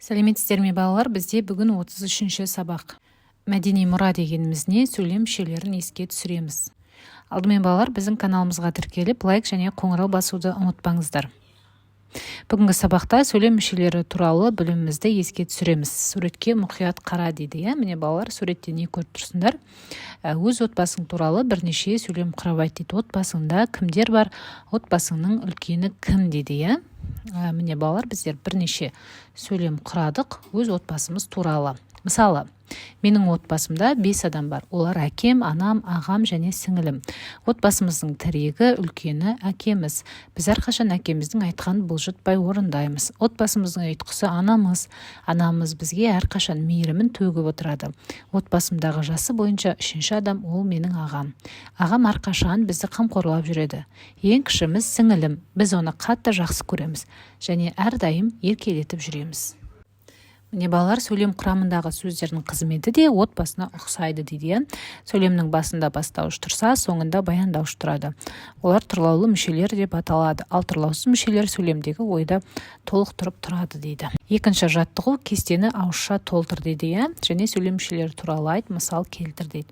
Сәлеметсіздер ме балалар, бізде бүгін 33-ші сабақ. Мәдени мұра дегеніміз не? Сөйлем мүшелерін еске түсіреміз. Алдымен балалар, біздің каналымызға тіркеліп, лайк және қоңырау басуды ұмытпаңыздар. Бүгінгі сабақта сөйлем мүшелері туралы білімімізді еске түсіреміз. Суретке мұқият қара дейді. Міне балалар, суретте не көріп тұрсыңдар? Өз отбасың туралы бірнеше сөйлем құрап айт дейді. Отбасыңда кімдер бар? Отбасыңның үлкені кім дейді. Міне балалар, біздер бірнеше сөйлем құрадық өз отбасымыз туралы. Мысалы, менің отбасымда 5 адам бар. Олар әкем, анам, ағам және сіңілім. Отбасымыздың тірегі, үлкені әкеміз. Біз әрқашан әкеміздің айтқанын бұлжытпай орындаймыз. Отбасымыздың ұйытқысы анамыз. Анамыз бізге әрқашан мейірімін төгіп отырады. Отбасымдағы жасы бойынша 3-ші адам ол менің ағам. Ағам әрқашан бізді қамқорлап жүреді. Ең кішіміз сіңілім. Біз оны қатты жақсы көреміз және әрдайым еркелетіп жүреміз. Міне балалар, сөйлем құрамындағы сөздердің қызметі де отбасына ұқсайды дейді. Сөйлемнің басында бастауыш тұрса, соңында баяндауыш тұрады. Олар тұрлаулы мүшелер деп аталады. Ал тұрлаусыз мүшелер сөйлемдегі ойды толықтырып тұрады дейді. Екінші жаттығу кестені ауызша толтыр дейді. Және сөйлем мүшелері туралы айт, мысал келтір дейді.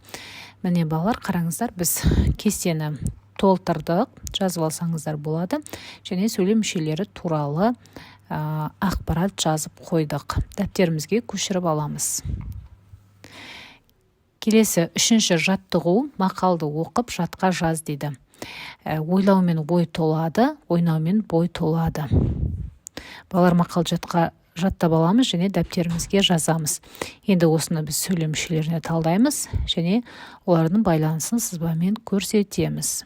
Міне балалар, қараңыздар, біз кестені толтырдық, жазып алсаңыздар болады. Және сөйлем мүшелері туралы ақпарат жазып қойдық. Дәптерімізге көшіріп аламыз. Келесі 3-ші жаттығу мақалды оқып жатқа жаз дейді. Ойлаумен ой толады, ойнаумен бой толады. Балалар, мақал жатқа жаттап аламыз және дәптерімізге жазамыз. Енді осыны біз сөйлем мүшелеріне талдаймыз және олардың байланысын сызбамен көрсетеміз.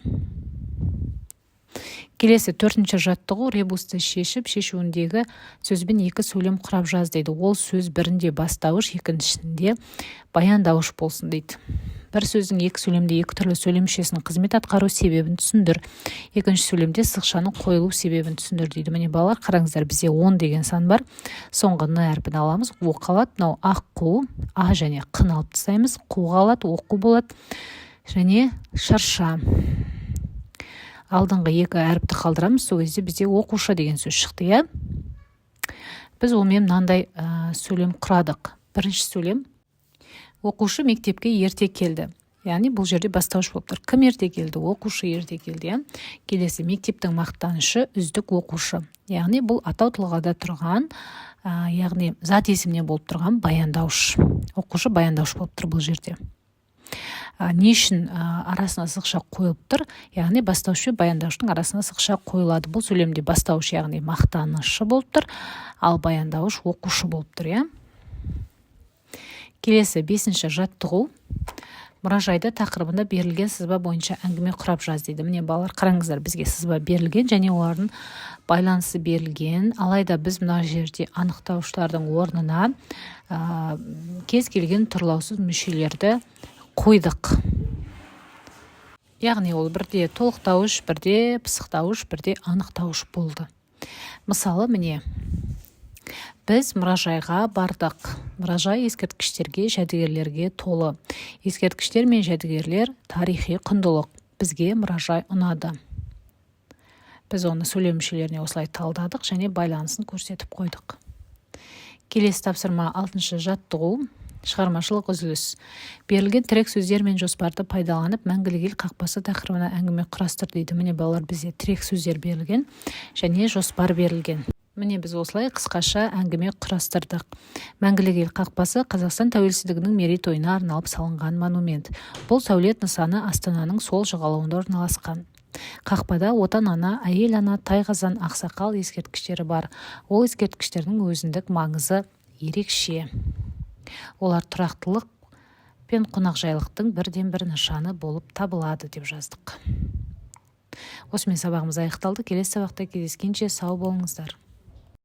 Келесі 4-ші жаттығу ребусты шешіп, шешуіндегі сөзбен 2 сөйлем құрап жаз дейді. Ол сөз бірінде бастауыш, екіншісінде баяндауыш болсын дейді. Бір сөздің 2 сөйлемде 2 түрлі сөйлем мүшесінің қызмет атқару себебін түсіндір. Екінші сөйлемде сызықшаның қойылу себебін түсіндір дейді. Міне балалар, қараңыздар, бізде 10 деген сан бар. Соңғы н әрпін аламыз. О қалады, мынау аққу, а және қын алып тастаймыз. Қу қалады, оқу болады және шарша. Алдыңғы 2 әріпті қалдырамыз, сол кезде бізде оқушы деген сөз шықты. Біз онымен мынандай сөйлем құрадық. Бірінші сөйлем: оқушы мектепке ерте келді. Яғни бұл жерде бастауыш болып тұр. Кім ерте келді? Оқушы ерте келді. Келесі: мектептің мақтанышы үздік оқушы. Яғни бұл атау тұлғада тұрған, яғни зат есімнен болып тұрған баяндауыш. Оқушы баяндауыш болып тұр бұл жерде. Не үшін арасына сызықша қойылып тұр? Яғни бастаушы баяндауыштың арасына сызықша қойылады. Бұл сөйлемде бастауыш, яғни мақтанышы болып тұр, ал баяндауыш оқушы болып тұр. Келесі 5-ші жаттығу мұражайда тақырыбында берілген сызба бойынша әңгіме құрап жаз дейді. Міне балалар, қараңыздар, бізге сызба берілген және олардың байланысы берілген. Алайда біз мына жерде анықтауыштардың орнына кез келген тұрлаусыз мүшелерді қойдық. Яғни ол бірде толықтауыш, бірде пысықтауыш, бірде анықтауыш болды. Мысалы, міне, біз мұражайға бардық. Мұражай ескерткіштерге, жәдігерлерге толы. Ескерткіштер мен жәдігерлер тарихи құндылық. Бізге мұражай ұнады. Біз оны сөйлем мүшелеріне осылай талдадық және байланысын көрсетіп қойдық. Келесі тапсырма 6-шы жаттығу шығармашылық үзіліс. Берілген тірек сөздер мен жоспарды пайдаланып, мәңгілік ел қақпасы тақырыбына әңгіме құрастыр дейді. Міне балалар, бізде тірек сөздер берілген және жоспар берілген. Міне біз осылай қысқаша әңгіме құрастырдық. Мәңгілік ел қақпасы Қазақстан тәуелсіздігінің мерейтойына арналып салынған монумент. Бұл сәулет нысаны Астананың сол жағалауында орналасқан. Қақпада отан ана, әйел ана, тайқазан, ақсақал ескерткіштері бар. Ол ескерткіштердің өзіндік маңызы ерекше. Олар тұрақтылық пен қонақжайлықтың бірден-бір нышаны болып табылады деп жаздық. Осымен сабағымыз аяқталды. Келесі сабақта кездескенше сау болыңыздар.